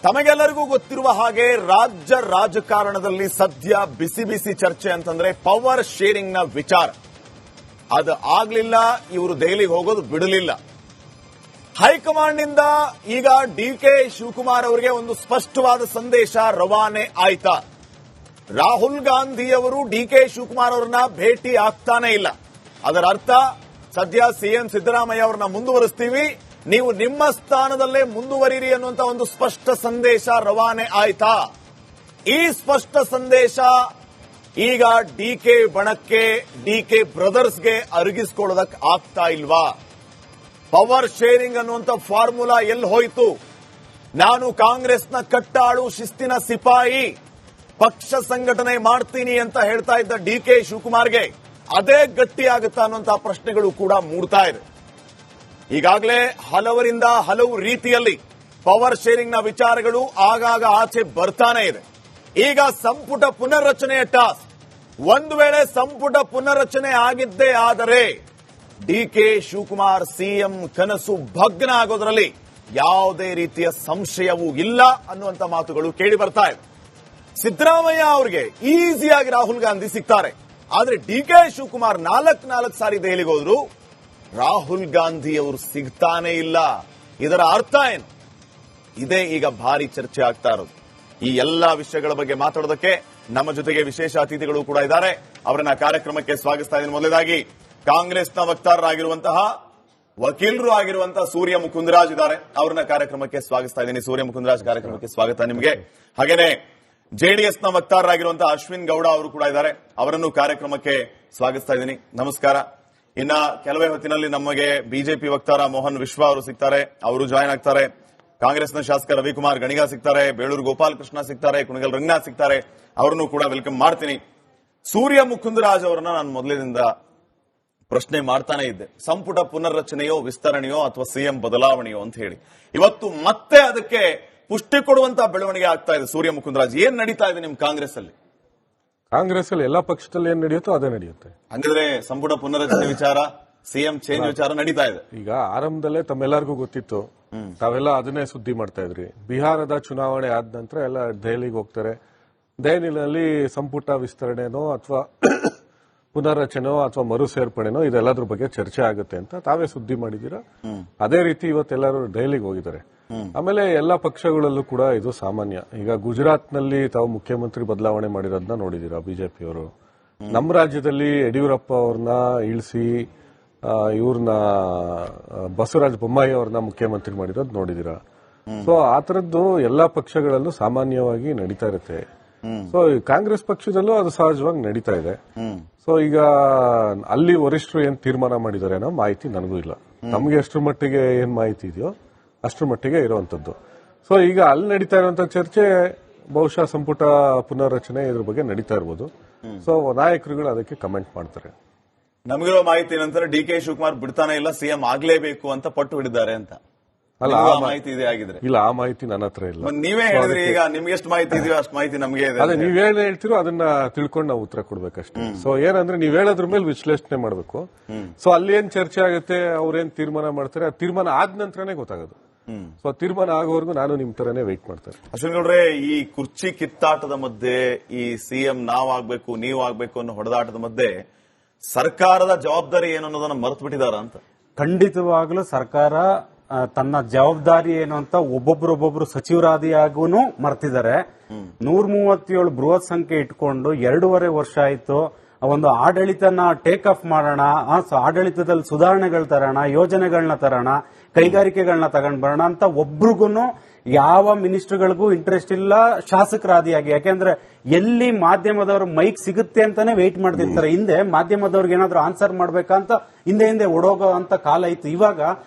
ತಮಗೆಲ್ಲರಿಗೂ ಗೊತ್ತಿರುವ ಹಾಗೆ ರಾಜ್ಯ ರಾಜಕಾರಣದಲ್ಲಿ ಸದ್ಯ ಬಿಸಿ ಬಿಸಿ ಚರ್ಚೆ ಅಂತಂದ್ರೆ ಪವರ್ ಶೇರಿಂಗ್ ನ ವಿಚಾರ. ಅದು ಆಗ್ಲಿಲ್ಲ, ಇವರು ದೆಹಲಿಗೆ ಹೋಗೋದು ಬಿಡಲಿಲ್ಲ. ಹೈಕಮಾಂಡ್ ನಿಂದ ಈಗ ಡಿಕೆ ಶಿವಕುಮಾರ್ ಅವರಿಗೆ ಒಂದು ಸ್ಪಷ್ಟವಾದ ಸಂದೇಶ ರವಾನೆ ಆಯ್ತಾ? ರಾಹುಲ್ ಗಾಂಧಿ ಅವರು ಡಿಕೆ ಶಿವಕುಮಾರ್ ಅವರನ್ನ ಭೇಟಿ ಆಗ್ತಾನೆ ಇಲ್ಲ. ಅದರ ಅರ್ಥ ಸದ್ಯ ಸಿಎಂ ಸಿದ್ದರಾಮಯ್ಯ ಅವರನ್ನ ಮುಂದುವರಿಸ್ತೀವಿ, ನೀವು ನಿಮ್ಮ ಸ್ಥಾನದಲ್ಲೇ ಮುಂದುವರಿರಿ ಅನ್ನುವಂತ ಒಂದು ಸ್ಪಷ್ಟ ಸಂದೇಶ ರವಾನೆ ಆಯ್ತಾ? ಈ ಸ್ಪಷ್ಟ ಸಂದೇಶ ಈಗ ಡಿಕೆ ಬಣಕ್ಕೆ, ಡಿಕೆ ಬ್ರದರ್ಸ್ಗೆ ಅರಗಿಸ್ಕೊಳ್ಳೋದಕ್ಕೆ ಆಗ್ತಾ ಇಲ್ವಾ? ಪವರ್ ಶೇರಿಂಗ್ ಅನ್ನುವಂತ ಫಾರ್ಮುಲಾ ಎಲ್ಲಿ ಹೋಯಿತು? ನಾನು ಕಾಂಗ್ರೆಸ್ನ ಕಟ್ಟಾಳು ಶಿಸ್ತಿನ ಸಿಪಾಯಿ, ಪಕ್ಷ ಸಂಘಟನೆ ಮಾಡ್ತೀನಿ ಅಂತ ಹೇಳ್ತಾ ಇದ್ದ ಡಿಕೆ ಶಿವಕುಮಾರ್ಗೆ ಅದೇ ಗಟ್ಟಿಯಾಗುತ್ತಾ ಅನ್ನುವಂತಹ ಪ್ರಶ್ನೆಗಳು ಕೂಡ ಮೂಡ್ತಾ ಇದೆ. ಈಗಾಗಲೇ ಹಲವರಿಂದ ಹಲವು ರೀತಿಯಲ್ಲಿ ಪವರ್ ಶೇರಿಂಗ್ ನ ವಿಚಾರಗಳು ಆಗಾಗ ಆಚೆ ಬರ್ತಾನೆ ಇದೆ. ಈಗ ಸಂಪುಟ ಪುನರ್ರಚನೆಯ ಟಾಸ್ಕ್. ಒಂದು ವೇಳೆ ಸಂಪುಟ ಪುನರ್ರಚನೆ ಆಗಿದ್ದೇ ಆದರೆ ಡಿಕೆ ಶಿವಕುಮಾರ್ ಸಿಎಂ ಕನಸು ಭಗ್ನ ಆಗೋದ್ರಲ್ಲಿ ಯಾವುದೇ ರೀತಿಯ ಸಂಶಯವೂ ಇಲ್ಲ ಅನ್ನುವಂತ ಮಾತುಗಳು ಕೇಳಿ ಬರ್ತಾ ಇದೆ. ಸಿದ್ದರಾಮಯ್ಯ ಅವರಿಗೆ ಈಸಿಯಾಗಿ ರಾಹುಲ್ ಗಾಂಧಿ ಸಿಗ್ತಾರೆ, ಆದ್ರೆ ಡಿಕೆ ಶಿವಕುಮಾರ್ ನಾಲ್ಕು ಸಾರಿ ದೆಹಲಿಗೆ ಹೋದ್ರು, ರಾಹುಲ್ ಗಾಂಧಿ ಅವರು ಸಿಗ್ತಾನೆ ಇಲ್ಲ. ಇದರ ಅರ್ಥ ಏನು? ಇದೇ ಈಗ ಭಾರಿ ಚರ್ಚೆ ಆಗ್ತಾ ಇರೋದು. ಈ ಎಲ್ಲಾ ವಿಷಯಗಳ ಬಗ್ಗೆ ಮಾತಾಡೋದಕ್ಕೆ ನಮ್ಮ ಜೊತೆಗೆ ವಿಶೇಷ ಅತಿಥಿಗಳು ಕೂಡ ಇದ್ದಾರೆ. ಅವರನ್ನ ಕಾರ್ಯಕ್ರಮಕ್ಕೆ ಸ್ವಾಗತಿಸ್ತಾ ಇದ್ದೀನಿ. ಮೊದಲನೇದಾಗಿ ಕಾಂಗ್ರೆಸ್ನ ವಕ್ತಾರರಾಗಿರುವಂತಹ, ವಕೀಲರು ಆಗಿರುವಂತಹ ಸೂರ್ಯ ಮುಕುಂದರಾಜ್ ಇದ್ದಾರೆ. ಅವರನ್ನ ಕಾರ್ಯಕ್ರಮಕ್ಕೆ ಸ್ವಾಗತಿಸ್ತಾ ಇದ್ದೀನಿ. ಸೂರ್ಯ ಮುಕುಂದರಾಜ್, ಕಾರ್ಯಕ್ರಮಕ್ಕೆ ಸ್ವಾಗತ ನಿಮಗೆ. ಹಾಗೇನೆ ಜೆಡಿಎಸ್ನ ವಕ್ತಾರರಾಗಿರುವಂತಹ ಅಶ್ವಿನ್ ಗೌಡ ಅವರು ಕೂಡ ಇದ್ದಾರೆ. ಅವರನ್ನು ಕಾರ್ಯಕ್ರಮಕ್ಕೆ ಸ್ವಾಗತಿಸ್ತಾ ಇದ್ದೀನಿ. ನಮಸ್ಕಾರ. ಇನ್ನ ಕೆಲವೇ ಹೊತ್ತಿನಲ್ಲಿ ನಮಗೆ ಬಿಜೆಪಿ ವಕ್ತಾರ ಮೋಹನ್ ವಿಶ್ವ ಅವರು ಸಿಗ್ತಾರೆ, ಅವರು ಜಾಯ್ನ್ ಆಗ್ತಾರೆ. ಕಾಂಗ್ರೆಸ್ನ ಶಾಸಕ ರವಿಕುಮಾರ್ ಗಣಿಗ ಸಿಗ್ತಾರೆ, ಬೇಳೂರು ಗೋಪಾಲಕೃಷ್ಣ ಸಿಗ್ತಾರೆ, ಕುಣಗಲ್ ರಂಗನಾಥ್ ಸಿಗ್ತಾರೆ. ಅವರನ್ನು ಕೂಡ ವೆಲ್ಕಮ್ ಮಾಡ್ತೀನಿ. ಸೂರ್ಯ ಮುಕುಂದರಾಜ್ ಅವರನ್ನ ನಾನು ಮೊದಲಿನಿಂದ ಪ್ರಶ್ನೆ ಮಾಡ್ತಾನೆ ಇದ್ದೆ, ಸಂಪುಟ ಪುನರ್ರಚನೆಯೋ ವಿಸ್ತರಣೆಯೋ ಅಥವಾ ಸಿಎಂ ಬದಲಾವಣೆಯೋ ಅಂತ ಹೇಳಿ. ಇವತ್ತು ಮತ್ತೆ ಅದಕ್ಕೆ ಪುಷ್ಟಿ ಕೊಡುವಂತಹ ಬೆಳವಣಿಗೆ ಆಗ್ತಾ ಇದೆ. ಸೂರ್ಯ ಮುಕುಂದರಾಜ್, ಏನ್ ನಡೀತಾ ಇದೆ ನಿಮ್ ಕಾಂಗ್ರೆಸ್ ಅಲ್ಲಿ? ಕಾಂಗ್ರೆಸ್ ಅಲ್ಲಿ ಎಲ್ಲಾ ಪಕ್ಷದಲ್ಲಿ ಏನ್ ನಡೆಯುತ್ತೋ ಅದೇ ನಡೆಯುತ್ತೆ. ಹಂಗಿದ್ರೆ ಸಂಪುಟ ಪುನರ್ರಚನೆ ವಿಚಾರ, ಸಿಎಂ ಚೇಂಜ್ ವಿಚಾರ ನಡೀತಾ ಇದೆ. ಈಗ ಆರಂಭದಲ್ಲೇ ತಮ್ಮೆಲ್ಲರಿಗೂ ಗೊತ್ತಿತ್ತು, ತಾವೆಲ್ಲ ಅದನ್ನೇ ಸುದ್ದಿ ಮಾಡ್ತಾ ಇದ್ರಿ. ಬಿಹಾರದ ಚುನಾವಣೆ ಆದ ನಂತರ ಎಲ್ಲ ದೆಹಲಿಗೆ ಹೋಗ್ತಾರೆ. ದೆಹಲಿನಲ್ಲಿ ಸಂಪುಟ ವಿಸ್ತರಣೆನೋ ಅಥವಾ ಪುನರ್ರಚನೆನೋ ಅಥವಾ ಮರು ಸೇರ್ಪಡೆನೋ ಇದೆಲ್ಲದ್ರ ಬಗ್ಗೆ ಚರ್ಚೆ ಆಗುತ್ತೆ ಅಂತ ತಾವೇ ಸುದ್ದಿ ಮಾಡಿದೀರಾ. ಅದೇ ರೀತಿ ಇವತ್ತೆಲ್ಲರೂ ದೆಹಲಿಗೆ ಹೋಗಿದ್ದಾರೆ. ಆಮೇಲೆ ಎಲ್ಲಾ ಪಕ್ಷಗಳಲ್ಲೂ ಕೂಡ ಇದು ಸಾಮಾನ್ಯ. ಈಗ ಗುಜರಾತ್ನಲ್ಲಿ ತಾವು ಮುಖ್ಯಮಂತ್ರಿ ಬದಲಾವಣೆ ಮಾಡಿರೋದನ್ನ ನೋಡಿದೀರಾ ಬಿಜೆಪಿಯವರು. ನಮ್ಮ ರಾಜ್ಯದಲ್ಲಿ ಯಡಿಯೂರಪ್ಪ ಅವ್ರನ್ನ ಇಳಿಸಿ ಇವ್ರನ್ನ ಬಸವರಾಜ ಬೊಮ್ಮಾಯಿ ಅವ್ರನ್ನ ಮುಖ್ಯಮಂತ್ರಿ ಮಾಡಿರೋದು ನೋಡಿದೀರಾ. ಸೊ ಆ ತರದ್ದು ಎಲ್ಲಾ ಪಕ್ಷಗಳಲ್ಲೂ ಸಾಮಾನ್ಯವಾಗಿ ನಡೀತಾ ಇರುತ್ತೆ. ಸೊ ಕಾಂಗ್ರೆಸ್ ಪಕ್ಷದಲ್ಲೂ ಅದು ಸಹಜವಾಗಿ ನಡೀತಾ ಇದೆ. ಸೊ ಈಗ ಅಲ್ಲಿ ವರಿಷ್ಠರು ಏನ್ ತೀರ್ಮಾನ ಮಾಡಿದ್ದಾರೆ ಅನ್ನೋ ಮಾಹಿತಿ ನನಗೂ ಇಲ್ಲ. ನಮ್ಗೆ ಎಷ್ಟರ ಮಟ್ಟಿಗೆ ಏನ್ ಮಾಹಿತಿ ಇದೆಯೋ ಅಷ್ಟರ ಮಟ್ಟಿಗೆ ಇರುವಂತದ್ದು. ಸೊ ಈಗ ಅಲ್ಲಿ ನಡೀತಾ ಇರುವಂತ ಚರ್ಚೆ ಬಹುಶಃ ಸಂಪುಟ ಪುನರ್ರಚನೆ ಇದ್ರ ಬಗ್ಗೆ ನಡೀತಾ ಇರ್ಬೋದು. ಸೊ ನಾಯಕರುಗಳು ಅದಕ್ಕೆ ಕಮೆಂಟ್ ಮಾಡ್ತಾರೆ. ನಮಗಿರೋ ಮಾಹಿತಿ ನಂತರ ಡಿಕೆ ಶಿವಕುಮಾರ್ ಬಿಡ್ತಾನೆ ಇಲ್ಲ, ಸಿಎಂ ಆಗ್ಲೇಬೇಕು ಅಂತ ಪಟ್ಟು ಹಿಡಿದ್ದಾರೆ ಅಂತ. ಅಲ್ಲ, ಮಾಹಿತಿ ಇದೆ ಆಗಿದ್ರೆ? ಇಲ್ಲ, ಆ ಮಾಹಿತಿ ನನ್ನ ಹತ್ರ ಇಲ್ಲ. ನೀವೇ ಹೇಳಿದ್ರಿ, ಈಗ ನಿಮ್ಗೆ ಎಷ್ಟು ಮಾಹಿತಿ ಇದೆಯೋ ಅಷ್ಟು ಮಾಹಿತಿ ನಮಗೆ ಇದೆ. ಅದೇ ನೀವೇನ್ ಹೇಳ್ತಿರೋ ಅದನ್ನ ತಿಳ್ಕೊಂಡು ನಾವು ಉತ್ತರ ಕೊಡ್ಬೇಕಷ್ಟೇ. ಸೊ ಏನಂದ್ರೆ ನೀವ್ ಹೇಳೋದ್ರ ಮೇಲೆ ವಿಶ್ಲೇಷಣೆ ಮಾಡಬೇಕು. ಸೊ ಅಲ್ಲಿ ಏನ್ ಚರ್ಚೆ ಆಗುತ್ತೆ, ಅವ್ರೇನ್ ತೀರ್ಮಾನ ಮಾಡ್ತಾರೆ, ಆ ತೀರ್ಮಾನ ಆದ ನಂತರನೇ ಗೊತ್ತಾಗೋದು. ಸೊ ತೀರ್ಮಾನ ಆಗೋವರೆಗೂ ನಾನು ನಿಮ್ ತರನೇ ವೆಯ್ಟ್ ಮಾಡ್ತೇನೆ. ಅಶ್ವಿನ್ ಗೌಡ್ರೆ, ಈ ಕುರ್ಚಿ ಕಿತ್ತಾಟದ ಮಧ್ಯೆ, ಈ ಸಿಎಂ ನಾವಾಗ್ಬೇಕು ನೀವು ಆಗ್ಬೇಕು ಅನ್ನೋ ಹೊಡೆದಾಟದ ಮಧ್ಯೆ ಸರ್ಕಾರದ ಜವಾಬ್ದಾರಿ ಏನು ಅನ್ನೋದನ್ನ ಮರೆತು ಬಿಟ್ಟಿದಾರ ಅಂತ? ಖಂಡಿತವಾಗ್ಲೂ ಸರ್ಕಾರ ತನ್ನ ಜವಾಬ್ದಾರಿ ಏನು ಅಂತ ಒಬ್ಬೊಬ್ರು ಸಚಿವರಾದಿಯಾಗೂ ಮರ್ತಿದ್ದಾರೆ. 137 ಬೃಹತ್ ಸಂಖ್ಯೆ ಇಟ್ಕೊಂಡು 2.5 ವರ್ಷ ಆಯ್ತು. ಒಂದು ಆಡಳಿತನ ಟೇಕ್ ಆಫ್ ಮಾಡೋಣ, ಆಡಳಿತದಲ್ಲಿ ಸುಧಾರಣೆಗಳು ತರೋಣ, ಯೋಜನೆಗಳನ್ನ ತರೋಣ, ಕೈಗಾರಿಕೆಗಳನ್ನ ತಗೊಂಡ್ ಬರೋಣ ಅಂತ ಒಬ್ರಿಗೂ ಯಾವ ಮಿನಿಸ್ಟರ್ಗಳಿಗೂ ಇಂಟ್ರೆಸ್ಟ್ ಇಲ್ಲ ಶಾಸಕರಾದಿಯಾಗಿ. ಯಾಕೆಂದ್ರೆ ಎಲ್ಲಿ ಮಾಧ್ಯಮದವರು ಮೈಕ್ ಸಿಗುತ್ತೆ ಅಂತಾನೆ ವೇಟ್ ಮಾಡ್ತಿರ್ತಾರೆ. ಹಿಂದೆ ಮಾಧ್ಯಮದವ್ರಿಗೆ ಏನಾದ್ರು ಆನ್ಸರ್ ಮಾಡ್ಬೇಕಂತ ಹಿಂದೆ ಓಡೋಗೋ ಅಂತ ಕಾಲ ಇತ್ತು. ಇವಾಗ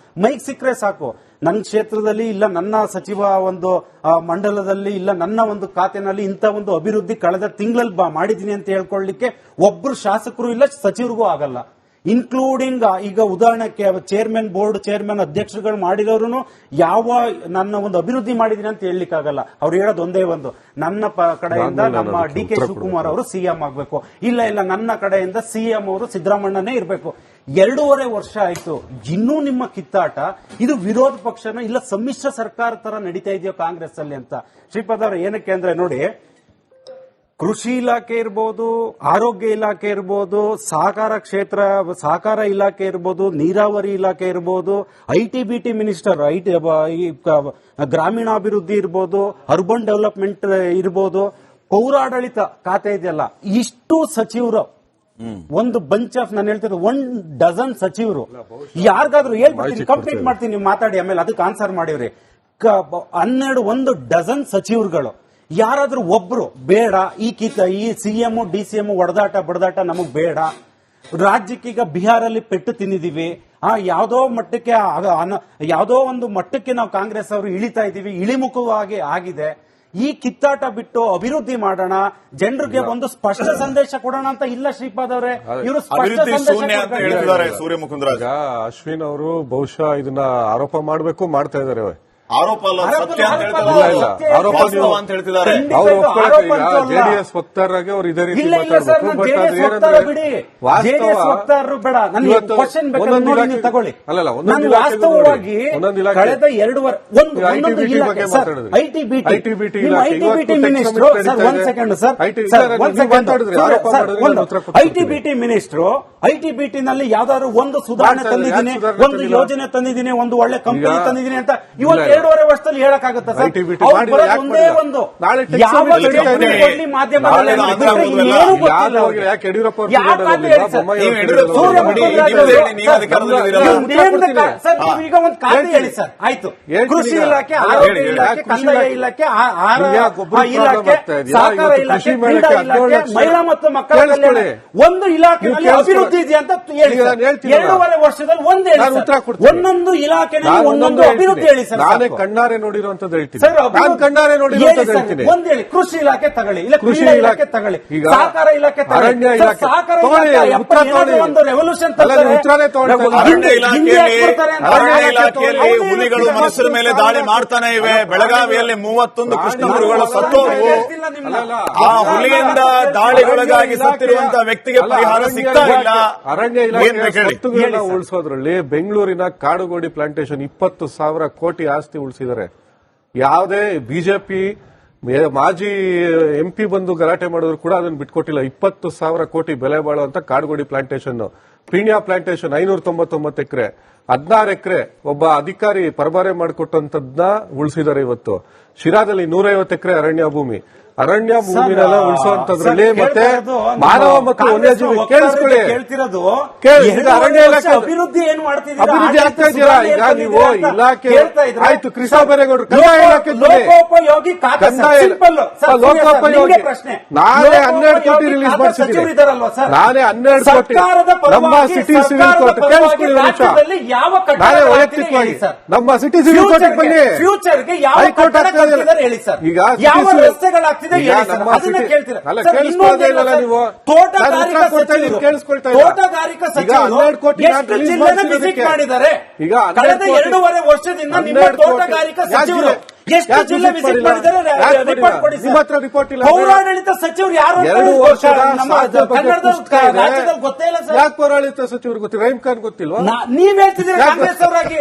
ಮೈಕ್ ಸಿಕ್ಕರೆ ಸಾಕು, ನನ್ನ ಕ್ಷೇತ್ರದಲ್ಲಿ ಇಲ್ಲ, ನನ್ನ ಸಚಿವ ಒಂದು ಮಂಡಲದಲ್ಲಿ ಇಲ್ಲ, ನನ್ನ ಒಂದು ಖಾತೆನಲ್ಲಿ ಇಂಥ ಒಂದು ಅಭಿವೃದ್ಧಿ ಕಳೆದ ತಿಂಗಳಲ್ಲಿ ಮಾಡಿದೀನಿ ಅಂತ ಹೇಳ್ಕೊಳ್ಳಿಕ್ಕೆ ಒಬ್ರು ಶಾಸಕರು ಇಲ್ಲ, ಸಚಿವರಿಗೂ ಆಗಲ್ಲ. ಇನ್ಕ್ಲೂಡಿಂಗ್ ಈಗ ಉದಾಹರಣೆಗೆ ಚೇರ್ಮನ್, ಬೋರ್ಡ್ ಚೇರ್ಮನ್, ಅಧ್ಯಕ್ಷರುಗಳು ಮಾಡಿರೋರು ಯಾವ ನನ್ನ ಒಂದು ಅಭಿವೃದ್ಧಿ ಮಾಡಿದೀನಿ ಅಂತ ಹೇಳಲಿಕ್ಕಾಗಲ್ಲ. ಅವ್ರು ಹೇಳೋದು ಒಂದೇ ಒಂದು, ನನ್ನ ಕಡೆಯಿಂದ ನಮ್ಮ ಡಿ ಕೆ ಶಿವಕುಮಾರ್ ಅವರು ಸಿಎಂ ಆಗ್ಬೇಕು, ಇಲ್ಲ ನನ್ನ ಕಡೆಯಿಂದ ಸಿಎಂ ಅವರು ಸಿದ್ದರಾಮಣ್ಣನೇ ಇರಬೇಕು. 2.5 ವರ್ಷ ಆಯ್ತು, ಇನ್ನೂ ನಿಮ್ಮ ಕಿತ್ತಾಟ ಇದು ವಿರೋಧ ಪಕ್ಷನ ಇಲ್ಲ ಸಮ್ಮಿಶ್ರ ಸರ್ಕಾರ ತರ ನಡೀತಾ ಇದೆಯೋ ಕಾಂಗ್ರೆಸ್ ಅಲ್ಲಿ ಅಂತ. ಶ್ರೀಪಾದ್ ಅವ್ರ ಏನಕ್ಕೆ ಅಂದ್ರೆ ನೋಡಿ, ಕೃಷಿ ಇಲಾಖೆ ಇರ್ಬೋದು, ಆರೋಗ್ಯ ಇಲಾಖೆ ಇರ್ಬೋದು, ಸಹಕಾರ ಇಲಾಖೆ ಇರ್ಬೋದು, ನೀರಾವರಿ ಇಲಾಖೆ ಇರ್ಬೋದು, ITBT ಮಿನಿಸ್ಟರ್, ಗ್ರಾಮೀಣಾಭಿವೃದ್ಧಿ ಇರ್ಬೋದು, ಅರ್ಬನ್ ಡೆವಲಪ್ಮೆಂಟ್ ಇರ್ಬೋದು, ಪೌರಾಡಳಿತ ಖಾತೆ ಇದೆಯಲ್ಲ, ಇಷ್ಟು ಸಚಿವರು ಒಂದು ಬಂಚ್ ಆಫ್, ನಾನು ಹೇಳ್ತಿದ್ದೆ 12 ಸಚಿವರು. ಯಾರಿಗಾದ್ರೂ ಹೇಳ್ಬಿಡ್ತೀನಿ, ಕಂಪ್ಲೀಟ್ ಮಾಡ್ತೀನಿ, ನೀವು ಮಾತಾಡಿ, ಆಮೇಲೆ ಅದಕ್ಕೆ ಆನ್ಸರ್ ಮಾಡಿವ್ರಿ. 12 ಸಚಿವರುಗಳು ಯಾರಾದ್ರೂ ಒಬ್ರು ಬೇಡ, ಈ CM DCM ಹೊಡೆದಾಟ ಬಡದಾಟ ನಮಗ್ ಬೇಡ, ರಾಜ್ಯಕ್ಕೀಗ ಬಿಹಾರಲ್ಲಿ ಪೆಟ್ಟು ತಿಂದಿದೀವಿ, ಯಾವುದೋ ಒಂದು ಮಟ್ಟಕ್ಕೆ ನಾವು ಕಾಂಗ್ರೆಸ್ ಅವರು ಇಳಿತಾ ಇದೀವಿ, ಇಳಿಮುಖವಾಗಿ ಆಗಿದೆ, ಈ ಕಿತ್ತಾಟ ಬಿಟ್ಟು ಅಭಿವೃದ್ಧಿ ಮಾಡೋಣ, ಜನರಿಗೆ ಒಂದು ಸ್ಪಷ್ಟ ಸಂದೇಶ ಕೊಡೋಣ ಅಂತ ಇಲ್ಲ ಶ್ರೀಪಾದ್ ಅವರೇ. ಇವರು ಸ್ಪಷ್ಟ ಸಂದೇಶ ಸೂರ್ಯಮುಕುಂದರಾಜ್. ಅಶ್ವಿನ್ ಅವರು ಬಹುಶಃ ಇದನ್ನ ಆರೋಪ ಮಾಡಬೇಕು, ಮಾಡ್ತಾ ಇದಾರೆ. ಆರೋಪ ಅಲ್ಲ, ಸತ್ಯ ಅಂತ ಹೇಳ್ತಿದ್ದಾರೆ. ಜೆಡಿಎಸ್ ವಕ್ತಾರರಾಗಿ ಅವರು ಇದೇ ರೀತಿ ತಗೊಳ್ಳಿ. ವಾಸ್ತವವಾಗಿ ಕಳೆದ 2 ವರ್ಷ ITBT ಮಿನಿಸ್ಟ್ರು ITBT ನಲ್ಲಿ ಯಾವ್ದಾದ್ರು ಒಂದು ಸುಧಾರಣೆ ತಂದಿದ್ದೀನಿ, ಒಂದು ಯೋಜನೆ ತಂದಿದ್ದೀನಿ, ಒಂದು ಒಳ್ಳೆ ಕಂಪನಿ ತಂದಿದ್ದೀನಿ ಅಂತ ಇವತ್ತು 2.5 ವರ್ಷದಲ್ಲಿ ಹೇಳಕ್ಕಾಗುತ್ತೆ ಸರ್? ಒಂದೇ ಒಂದು ಈಗ ಒಂದು ಖಾತೆ ಹೇಳಿ ಸರ್, ಆಯ್ತು, ಕೃಷಿ ಇಲಾಖೆ, ಆರೋಗ್ಯ ಇಲಾಖೆ, ಕಂದಾಯ ಇಲಾಖೆ, ಇಲಾಖೆ, ಸಹಕಾರ ಇಲಾಖೆ, ಕ್ರೀಡಾ ಇಲಾಖೆ, ಮಹಿಳಾ ಮತ್ತು ಮಕ್ಕಳ ಕಲ್ಯಾಣ, ಒಂದು ಇಲಾಖೆಯಲ್ಲಿ ಅಭಿವೃದ್ಧಿ ಇದೆ ಅಂತ ಹೇಳಿ. 2.5 ವರ್ಷದಲ್ಲಿ ಒಂದೊಂದು ಇಲಾಖೆನಲ್ಲಿ ಒಂದೊಂದು ಅಭಿವೃದ್ಧಿ ಹೇಳಿ ಸರ್. ಕಣ್ಣಾರೆ ನೋಡಿರುವಂತದ್ದು ಹೇಳ್ತೀನಿ, ನಾನು ಕಣ್ಣಾರೆ ನೋಡಿರುವಂತದ್ದು ಹೇಳ್ತೀನಿ. ಒಂದ್ ಹೇಳಿ, ಕೃಷಿ ಇಲಾಖೆ ತಗೊಳ್ಳಿ, ಇಲ್ಲ ಕೃಷಿ ಇಲಾಖೆ ತಗೊಳ್ಳಿ, ಸಹಕಾರ ಇಲಾಖೆ ಅರಣ್ಯ ಇಲಾಖೆ, ಸಹಕಾರ ಒಂದು ರೆವಲ್ಯೂಷನ್ ಇಲಾಖೆಯಲ್ಲಿ ಹುಲಿಗಳು ಮನುಷ್ಯರ ಮೇಲೆ ದಾಳಿ ಮಾಡ್ತಾನೆ ಇವೆ. ಬೆಳಗಾವಿಯಲ್ಲಿ 31 ಕೃಷ್ಣಮೃಗಗಳು ಸತ್ತೋವು. ಆ ಹುಲಿಯಿಂದ ದಾಳಿಗೊಳಗಾಗಿ ಸತ್ತಿರುವಂತಹ ವ್ಯಕ್ತಿಗೆ ಪರಿಹಾರ ಸಿಗ್ತಾ ಇಲ್ಲ. ಅರಣ್ಯ ಇಲಾಖೆ ಉಳಿಸೋದ್ರಲ್ಲಿ ಬೆಂಗಳೂರಿನ ಕಾಡುಗೋಡಿ ಪ್ಲಾಂಟೇಶನ್ 20,000 ಕೋಟಿ ಆಸ್ತಿ ಉಳಿಸಿದ್ದಾರೆ. ಯಾವುದೇ ಬಿಜೆಪಿ ಮಾಜಿ MP ಬಂದು ಗಲಾಟೆ ಮಾಡಿದ್ರು ಕೂಡ ಅದನ್ನು ಬಿಟ್ಕೊಟ್ಟಿಲ್ಲ. 20,000 ಕೋಟಿ ಬೆಲೆ ಬಾಳುವಂತ ಕಾಡುಗೋಡಿ ಪ್ಲಾಂಟೇಶನ್, ಪೀಣ್ಯ ಪ್ಲಾಂಟೇಶನ್ 599 ಎಕರೆ, 16 ಎಕರೆ ಒಬ್ಬ ಅಧಿಕಾರಿ ಪರಬಾರೆ ಮಾಡಿಕೊಟ್ಟಂತದ್ನ ಉಳಿಸಿದ್ದಾರೆ. ಇವತ್ತು ಶಿರಾದಲ್ಲಿ 150 ಎಕರೆ ಅರಣ್ಯ ಭೂಮಿನೆಲ್ಲ ಉಳಿಸುವಂತದ್ರಲ್ಲಿ ಮತ್ತೆ ಮಾನವ ಮತ್ತು ವನ್ಯಜೀವಿ ಕೇಳಿಸ್ಕೊಳ್ಳಿ, ಅರಣ್ಯ ಇಲಾಖೆ ಅಭಿವೃದ್ಧಿ ಏನ್ ಮಾಡ್ತಿದ್ದೀರಾ? ಅಭಿವೃದ್ಧಿ ಆಗ್ತಾ ಇದೀರಾ? ಈಗ ನೀವು ಇಲಾಖೆ ಆಯ್ತು, ಕೃಷ್ಣ ಬೈರೇಗೌಡರು ಕಂದಾಯ ಇಲಾಖೆ, ಲೋಕೋಪಯೋಗಿ ಲೋಕೋಪಯೋಗಿ ನಾನೇ 12 ಕೋಟಿ ರಿಲೀಸ್ ಮಾಡಿಸಿದ್ದೀನಿ. ನಾನೇ 12 ಕೋಟಿ ನಮ್ಮ ಸಿಟಿ ಸಿವಿಲ್ ಕೋರ್ಟ್ ಕೇಳಿಸ್ಕೊಳ್ಳಿ ಒಂದು ನಿಮಿಷ. ನಾನೇ ವೈಯಕ್ತಿಕವಾಗಿ ನಮ್ಮ ಸಿಟಿ ಸಿವಿಲ್ ಕೋರ್ಟ್ ಬನ್ನಿ, ಫ್ಯೂಚರ್ಗೆ ಹೈಕೋರ್ಟ್ ಆಗ್ತಾ ಇದೆ ಈಗ. ತೋಟಗಾರಿಕಾ ಸಚಿವರು ವಿಸಿಟ್ ಮಾಡಿದ್ದಾರೆ. ಈಗ ಕಳೆದ 2.5 ವರ್ಷದಿಂದ ನಿಮ್ಮ ತೋಟಗಾರಿಕಾ ಸಚಿವರು ಎಷ್ಟು ಜಿಲ್ಲೆ ವಿಸಿಟ್ ಮಾಡಿದ್ದಾರೆ? ರಿಪೋರ್ಟ್ ಕೊಡಿ. ರಿಪೋರ್ಟ್ ಇಲ್ಲ. ಪೌರಾಡಳಿತ ಸಚಿವರು ಯಾರು? 2 ವರ್ಷ ರಾಜ್ಯದಲ್ಲಿ ಗೊತ್ತೇ ಇಲ್ಲ ಸರ್. ಯಾಕೆ ಪೌರಾಡಳಿತ ಸಚಿವರು ಗೊತ್ತಿಲ್ಲ? ರಹೀಂ ಖಾನ್ ಗೊತ್ತಿಲ್ವಾ? ನೀವ್ ಹೇಳ್ತಿದ್ದೀರಾ ಕಾಂಗ್ರೆಸ್ ಅವರಾಗಿ.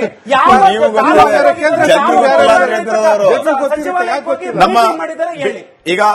ನಮ್ಮ ಈಗ